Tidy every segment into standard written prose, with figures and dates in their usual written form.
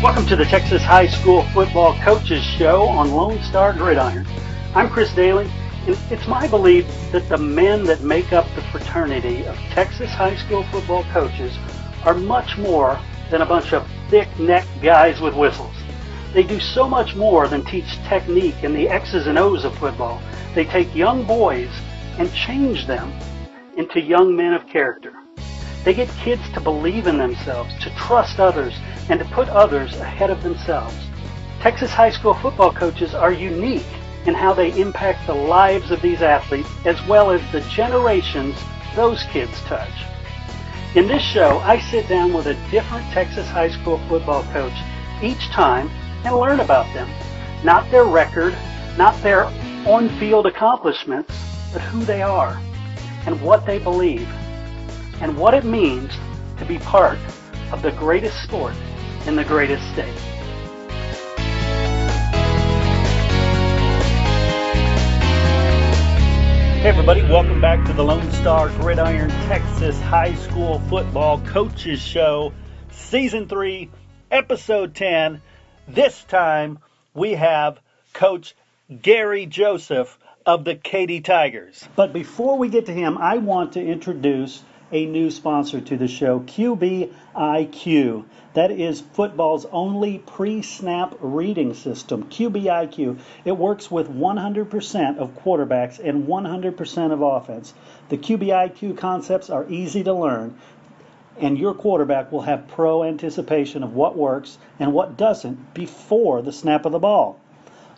Welcome to the Texas High School Football Coaches Show on Lone Star Gridiron. I'm Chris Daly, and it's my belief that the men that make up the fraternity of Texas high school football coaches are much more than a bunch of thick-necked guys with whistles. They do so much more than teach technique and the X's and O's of football. They take young boys and change them into young men of character. They get kids to believe in themselves, to trust others, and to put others ahead of themselves. Texas high school football coaches are unique in how they impact the lives of these athletes as well as the generations those kids touch. In this show, I sit down with a different Texas high school football coach each time and learn about them. Not their record, not their on-field accomplishments, but who they are and what they believe and what it means to be part of the greatest sport in the greatest state. Hey everybody, welcome back to the Lone Star Gridiron Texas High School Football Coaches Show, Season 3, Episode 10. This time we have Coach Gary Joseph of the Katy Tigers. But before we get to him, I want to introduce a new sponsor to the show, QBIQ. That is football's only pre-snap reading system, QBIQ. It works with 100% of quarterbacks and 100% of offense. The QBIQ concepts are easy to learn, and your quarterback will have pro anticipation of what works and what doesn't before the snap of the ball.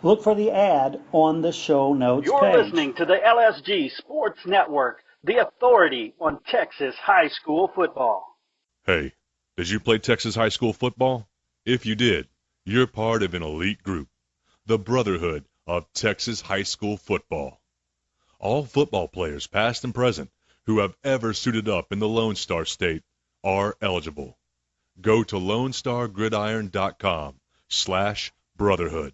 Look for the ad on the show notes page. You're listening to the LSG Sports Network, the authority on Texas high school football. Hey, did you play Texas high school football? If you did, you're part of an elite group, the Brotherhood of Texas high school football. All football players, past and present, who have ever suited up in the Lone Star State are eligible. Go to LoneStarGridiron.com/brotherhood.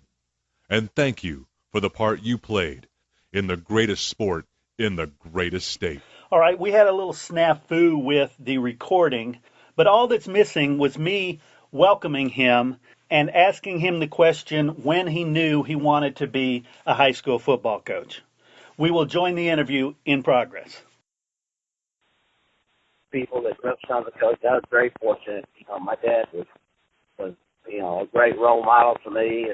And thank you for the part you played in the greatest sport in the greatest state. All right, we had a little snafu with the recording, but all that's missing was me welcoming him and asking him the question when he knew he wanted to be a high school football coach. We will join the interview in progress. People that grew up son of a coach, I was very fortunate. My dad was a great role model for me,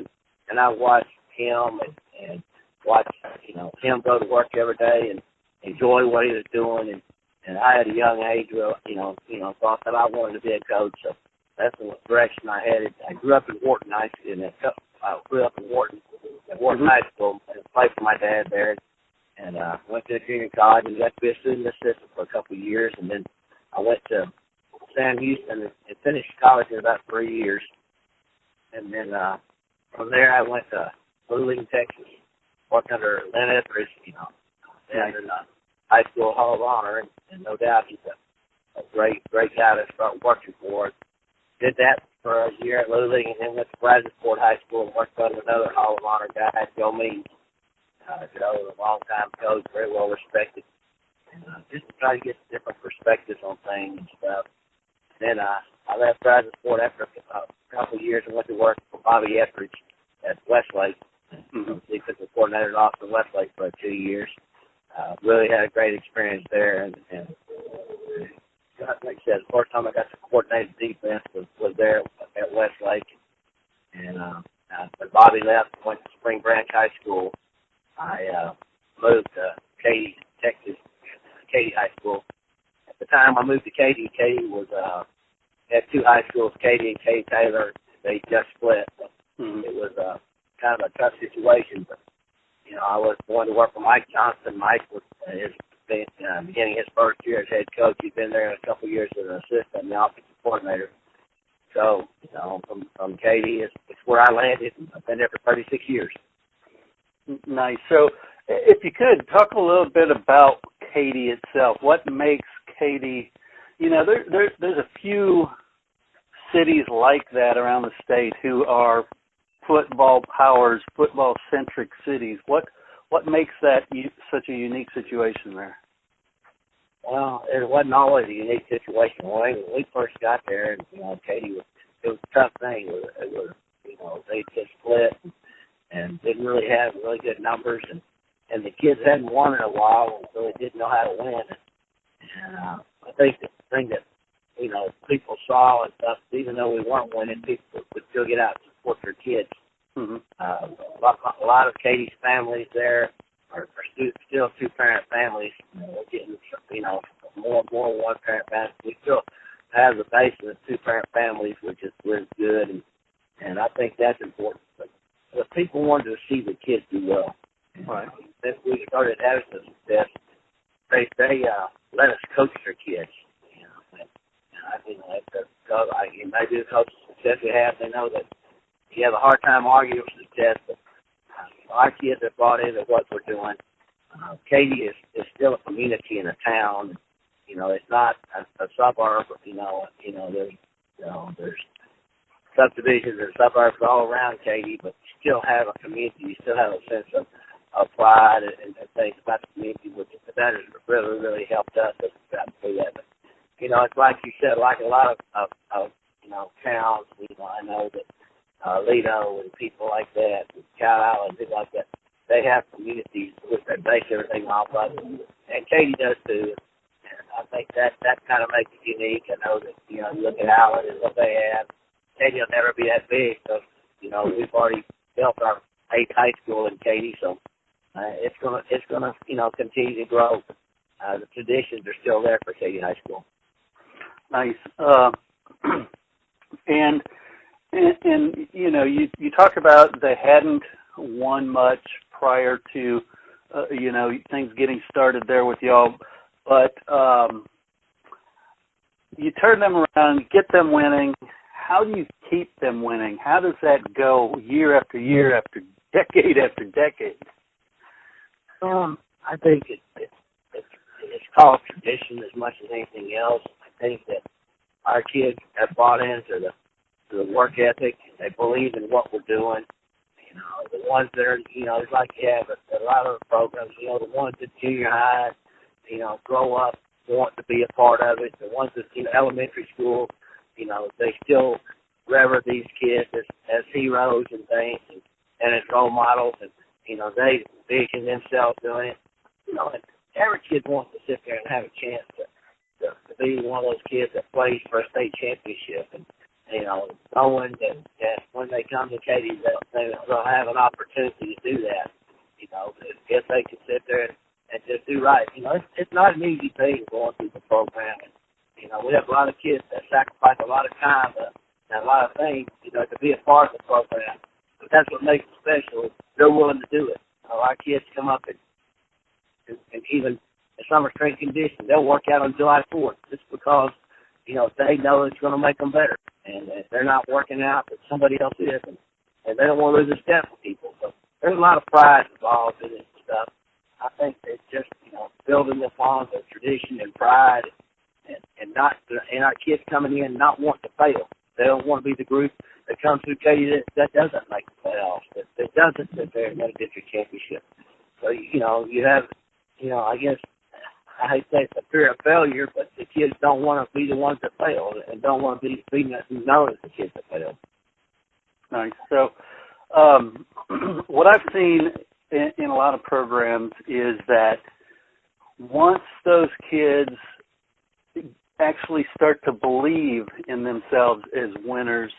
and I watched him and watch, him go to work every day and enjoy what he was doing. And I at a young age, thought that I wanted to be a coach. So that's the direction I headed. I grew up in Wharton High School. I grew up in Wharton High School and played for my dad there. And went to junior college and got to be a student assistant for a couple of years. And then I went to Sam Houston and finished college in about 3 years. And then from there I went to Luling, Texas. Worked under Lynn Etheridge, down in the High School Hall of Honor, and no doubt he's a great guy to start working for. Did that for a year at Luling, and then went to Brazosport High School and worked under another Hall of Honor guy, Joe Means. A long-time coach, very well respected, and just to try to get different perspectives on things and stuff. Then I left Brazosport after a couple of years and went to work for Bobby Etheridge at Westlake. Defensive coordinator at Austin Westlake for 2 years. Really had a great experience there, and like I said, the first time I got to coordinate defense was there at Westlake. And when Bobby left, went to Spring Branch High School. I moved to Katy, Texas, Katy High School. At the time I moved to Katy, Katy had two high schools, Katy and Katy Taylor. They just split. It was kind of a tough situation, but I was going to work for Mike Johnson. Mike was beginning his first year as head coach. He'd been there a couple of years as an assistant and the offensive coordinator. So, from Katy, it's where I landed. I've been there for 36 years. Nice. So, if you could talk a little bit about Katy itself. What makes Katy? There's a few cities like that around the state who are football powers, football-centric cities. What makes that such a unique situation there? Well, it wasn't always a unique situation. When we first got there, Katy it was a tough thing. They just split and didn't really have really good numbers, and the kids hadn't won in a while, and so they didn't know how to win. And I think the thing that people saw and stuff, even though we weren't winning, people would still get out and support their kids. Mm-hmm. A lot of Katy's families there are still two-parent families. We're getting more and more one-parent families. We still have the basis of two-parent families, which is good, and I think that's important. But the people wanted to see the kids do well. Right. Since we started having some success, they let us coach their kids. Maybe the coach success we have, they know that you have a hard time arguing for success, but our kids have bought into what we're doing. Katy is still a community in a town. It's not a suburb. There's subdivisions and suburbs all around Katy, but you still have a community. You still have a sense of pride and things about the community, which that has really, really helped us as we got through that. But, it's like you said, like a lot of towns. I know that Lido and people like that, and Cow Island, people like that, they have communities which they base everything off of, and Katy does too. And I think that kind of makes it unique. I know that you look at Island and what they have. Katy will never be that big, so we've already built our 8th high school in Katy, so it's gonna continue to grow. The traditions are still there for Katy High School. Nice. And you talked about they hadn't won much prior to things getting started there with y'all, but you turn them around, get them winning. How do you keep them winning? How does that go year after year after decade after decade? I think it's called tradition as much as anything else. I think that our kids have bought into the work ethic. They believe in what we're doing. The ones that are, it's like you have a lot of the programs, the ones at junior high, grow up, want to be a part of it. The ones that, elementary school, they still rever these kids as heroes and things and as role models, and, they vision themselves doing it. And every kid wants to sit there and have a chance to be one of those kids that plays for a state championship, and knowing that when they come to Katy, they'll have an opportunity to do that. If they can sit there and just do right. It's not an easy thing going through the program. And, we have a lot of kids that sacrifice a lot of time and a lot of things, to be a part of the program. But that's what makes it special. They're willing to do it. Our kids come up and even in summer strength conditioning, they'll work out on July 4th just because, they know it's going to make them better. And if they're not working out, but somebody else is, and they don't want to lose a step with people. So there's a lot of pride involved in this stuff. I think it's just, building upon the tradition and pride and our kids coming in not wanting to fail. They don't want to be the group that comes through Katy that doesn't make the playoffs, that doesn't sit there and win a district championship. So, you have, I guess, I hate to say it's a fear of failure, but the kids don't want to be the ones that fail and don't want to be known as the kids that fail. Nice. So what I've seen in a lot of programs is that once those kids actually start to believe in themselves as winners,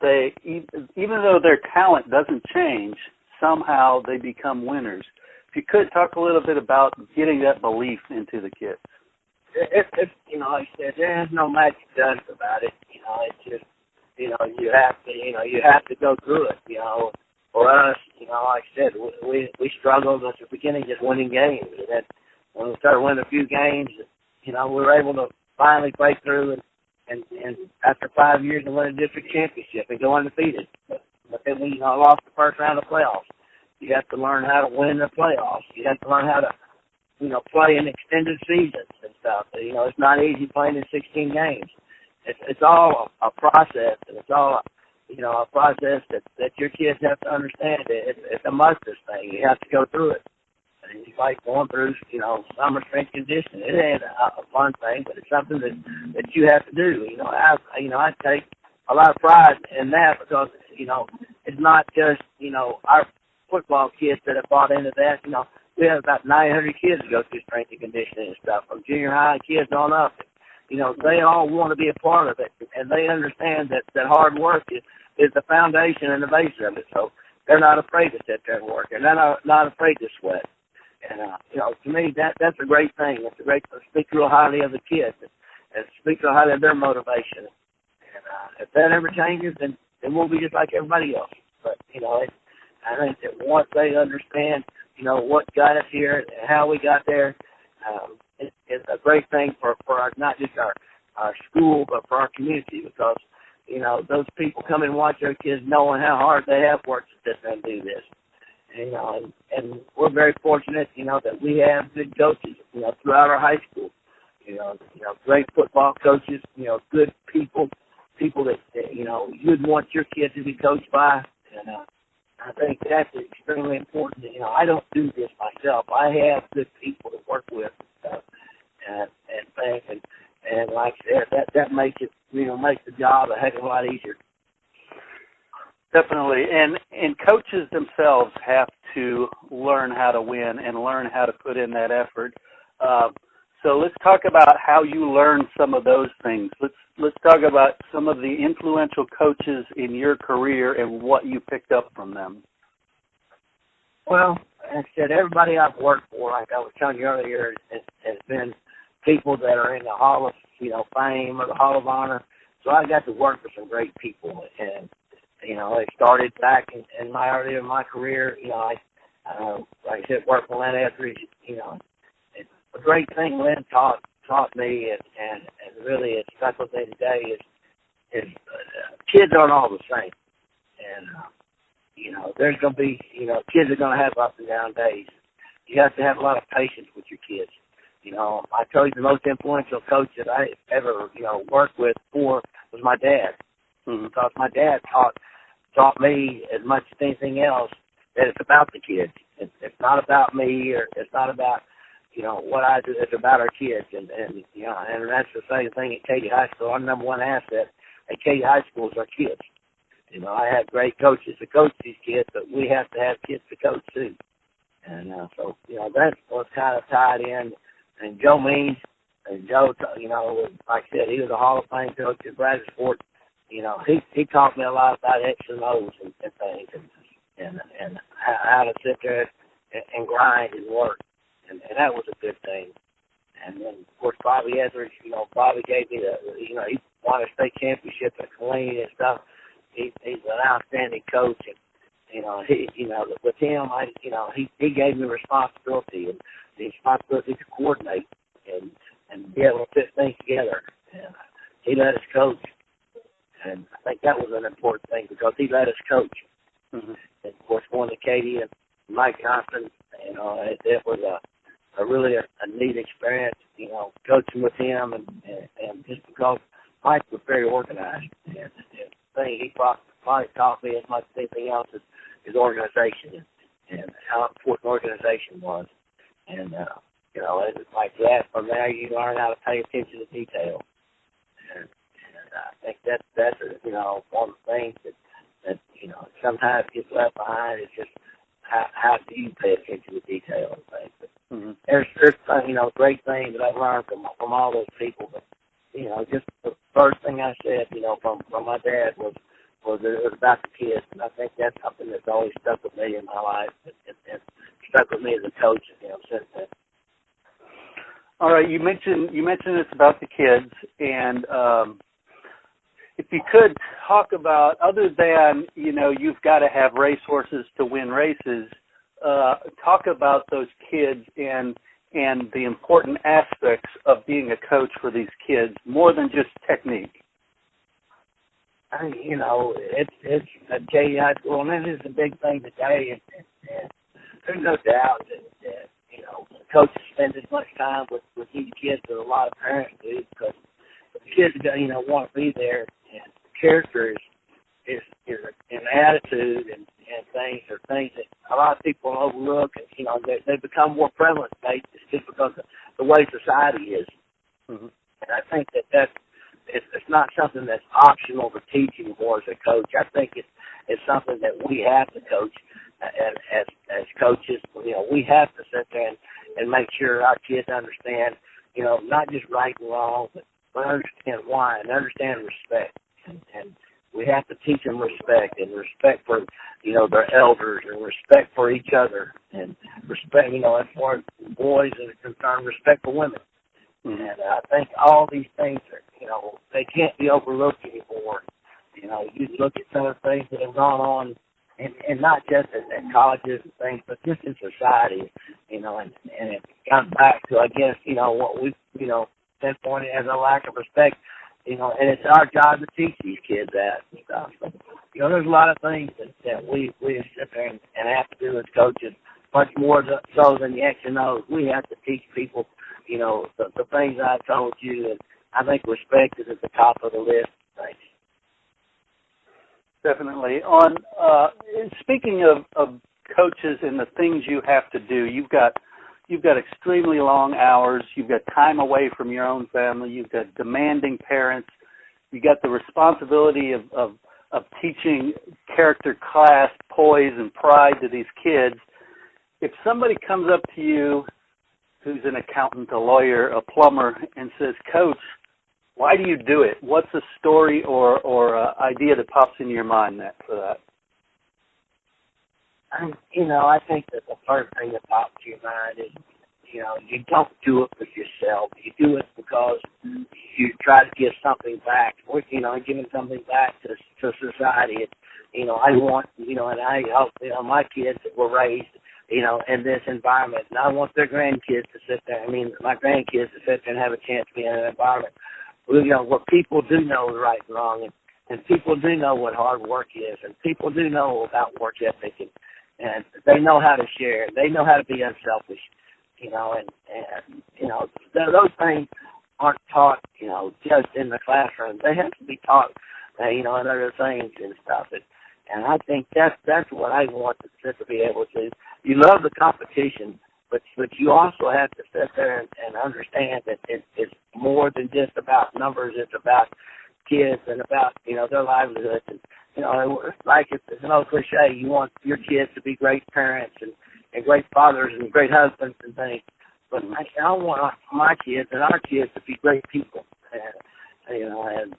they, even though their talent doesn't change, somehow they become winners. If you could talk a little bit about getting that belief into the kids. It's like I said, there's no magic dust about it. It's just, you have to go through it. For us, like I said, we struggled at the beginning just winning games. And then when we started winning a few games, we were able to finally break through and after 5 years and win a district championship and go undefeated. But then we lost the first round of playoffs. You have to learn how to win the playoffs. You have to learn how to, play in extended seasons and stuff. It's not easy playing in 16 games. It's all a process, and it's all, a process that your kids have to understand. It's a mustard thing. You have to go through it. And it's like going through, summer strength conditioning. It ain't a fun thing, but it's something that you have to do. I take a lot of pride in that because, it's not just, our football kids that have bought into that. We have about 900 kids that go through strength and conditioning and stuff, from junior high kids on up. They all want to be a part of it, and they understand that hard work is the foundation and the base of it. So they're not afraid to sit there and work, and they're not afraid to sweat. And, to me, that's a great thing. It's a great to speak real highly of the kids and speak real highly of their motivation. And if that ever changes, then we'll be just like everybody else. But, I think that once they understand, what got us here and how we got there, it's a great thing for not just our school, but for our community because, those people come and watch their kids knowing how hard they have worked to sit there and do this. And we're very fortunate, that we have good coaches, throughout our high school. Great football coaches, good people that, you'd want your kids to be coached by. And I think that's extremely important. I don't do this myself. I have good people to work with and things. And like I said, that makes it, makes the job a heck of a lot easier. Definitely. And coaches themselves have to learn how to win and learn how to put in that effort. So let's talk about how you learned some of those things. Let's talk about some of the influential coaches in your career and what you picked up from them. Well, like I said, everybody I've worked for, like I was telling you earlier, has been people that are in the Hall of Fame or the Hall of Honor. So I got to work with some great people, and it started back in my earlier in my career. Like I said, worked for Len Etheridge. It's a great thing Len taught me, and really it's stuck with me today. Is kids aren't all the same, and there's going to be kids are going to have up and down days. You have to have a lot of patience with your kids. I told you the most influential coach that I ever worked with was my dad, because my dad taught me as much as anything else that it's about the kids. It's not about me, or it's not about what I do. It's about our kids, and that's the same thing at Katy High School. Our number one asset at Katy High School is our kids. I have great coaches to coach these kids, but we have to have kids to coach too. And so that's what's kind of tied in. And Joe Means, and Joe, like I said, he was a Hall of Fame coach at Brazosport. He taught me a lot about X and O's and things, and how to sit there and grind and work, and that was a good thing. And then, of course, Bobby Etheridge, Bobby gave me he won a state championship at Luling and stuff. He's an outstanding coach, and with him, he gave me responsibility and the responsibility to coordinate and be able to put things together. And he let us coach, and I think that was an important thing because he let us coach. Mm-hmm. And of course, going to Katy and Mike Johnson, it was a really a neat experience. Coaching with him, and just because Mike was very organized, and the thing he probably taught me as much as anything else is his organization and how important organization was. And, it's like that. From there, you learn how to pay attention to detail. And I think that's one of the things that sometimes gets left behind is just how do you pay attention to detail and things. But there's great things that I've learned from all those people. But, just the first thing I said, from my dad was it was about the kids. And I think that's something that's always stuck with me in my life. And stuck with me as a coach, since then. All right, you mentioned it's about the kids, and if you could talk about, other than you've got to have racehorses to win races, talk about those kids and the important aspects of being a coach for these kids, more than just technique. It's a Katy High School, and that is a big thing today. And there's no doubt that coaches spend as much time with these kids as a lot of parents do, because the kids want to be there, and character is an attitude and things are things that a lot of people overlook, and they become more prevalent today just because of the way society is. Mm-hmm. And I think it's not something that's optional to teach anymore as a coach. I think it's something that we have to coach, and as coaches, we have to sit there and make sure our kids understand, not just right and wrong, but understand why and understand respect. And we have to teach them respect and respect for, their elders and respect for each other and respect, as far as boys are concerned, respect for women. Mm-hmm. And I think all these things are, they can't be overlooked anymore. You look at some of the things that have gone on, and not just at colleges and things, but just in society, and it comes back to, I guess, what we've, pinpointed as a lack of respect, and it's our job to teach these kids that and stuff. But, there's a lot of things that we sit there and have to do as coaches, much more so than the X and O's. We have to teach people, the things I told you, and I think respect is at the top of the list. Thanks. Definitely. Speaking of coaches and the things you have to do, you've got extremely long hours. You've got time away from your own family. You've got demanding parents. You've got the responsibility of teaching character, class, poise, and pride to these kids. If somebody comes up to you who's an accountant, a lawyer, a plumber, and says, "Coach, why do you do it?" What's a story or idea that pops into your mind for that? I think that the first thing that pops to your mind is, you don't do it for yourself. You do it because you try to give something back, or, giving something back to society. I want, and I hope, my kids were raised, in this environment, and I want their grandkids to sit there. My grandkids to sit there and have a chance to be in an environment where people do know right and wrong, and people do know what hard work is, and people do know about work ethic, and they know how to share. They know how to be unselfish, those things aren't taught, just in the classroom. They have to be taught, in other things and stuff. And I think that's what I want the kids to be able to. You love the competition, but you also have to sit there and understand that it's more than just about numbers. It's about kids and about, their livelihoods. And, it's an old cliche. You want your kids to be great parents and great fathers and great husbands and things. But I want my kids and our kids to be great people. And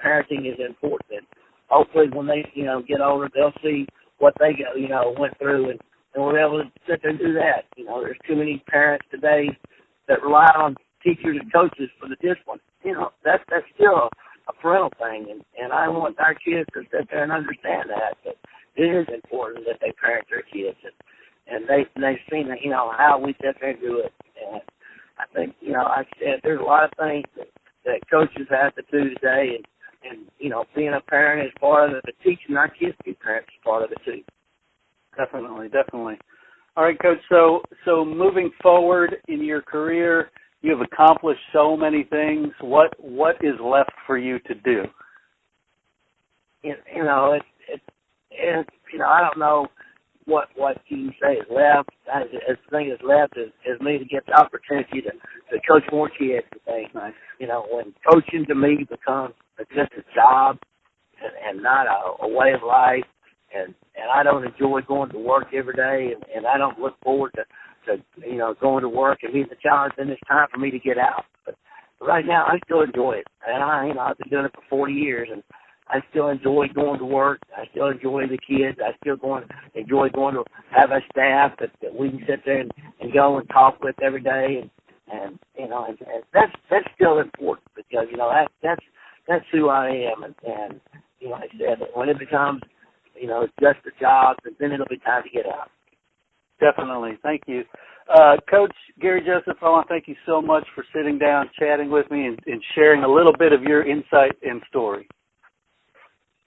parenting is important. And hopefully when they, get older, they'll see what they, went through and we're able to sit there and do that. There's too many parents today that rely on teachers and coaches for the discipline. That's still a parental thing. And I want our kids to sit there and understand that it is important that they parent their kids. And they've seen, how we sit there and do it. And I think, like I said, there's a lot of things that coaches have to do today. And being a parent is part of it, but teaching our kids to be parents is part of it too. Definitely. All right, Coach, so moving forward in your career, you have accomplished so many things. What is left for you to do? I don't know what you say is left. The thing that's left is me to get the opportunity to coach more kids and things. Nice. When coaching to me becomes just a job and not a way of life, and I don't enjoy going to work every day, and I don't look forward to going to work and meeting the challenge, then it's time for me to get out. But right now, I still enjoy it, and I've been doing it for 40 years, and I still enjoy going to work. I still enjoy the kids. I still enjoy going to have a staff that we can sit there and go and talk with every day, and that's still important because that's who I am, and like I said, when it becomes just a job, then it'll be time to get out. Definitely. Thank you. Coach Gary Joseph, I want to thank you so much for sitting down, chatting with me, and sharing a little bit of your insight and story.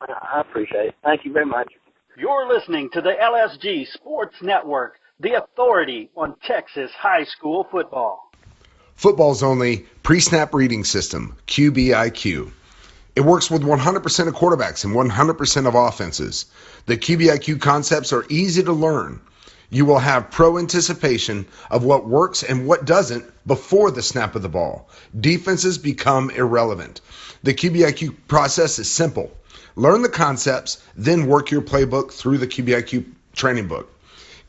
I appreciate it. Thank you very much. You're listening to the LSG Sports Network, the authority on Texas high school football. Football's only pre-snap reading system, QBIQ. It works with 100% of quarterbacks and 100% of offenses. The QBIQ concepts are easy to learn. You will have pro anticipation of what works and what doesn't before the snap of the ball. Defenses become irrelevant. The QBIQ process is simple. Learn the concepts, then work your playbook through the QBIQ training book.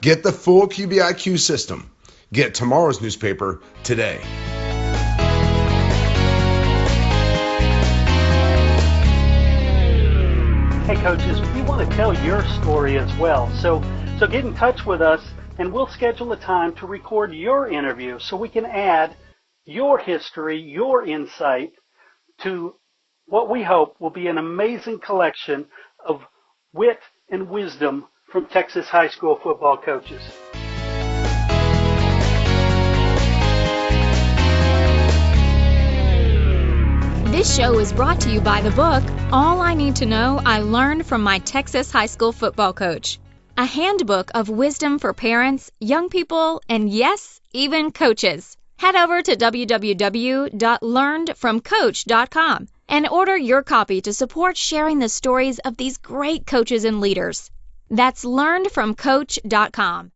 Get the full QBIQ system. Get tomorrow's newspaper today. Hey coaches, we want to tell your story as well. So get in touch with us and we'll schedule a time to record your interview so we can add your history, your insight to what we hope will be an amazing collection of wit and wisdom from Texas high school football coaches. This show is brought to you by the book, All I Need to Know I Learned from My Texas High School Football Coach. A handbook of wisdom for parents, young people, and yes, even coaches. Head over to www.learnedfromcoach.com and order your copy to support sharing the stories of these great coaches and leaders. That's learnedfromcoach.com.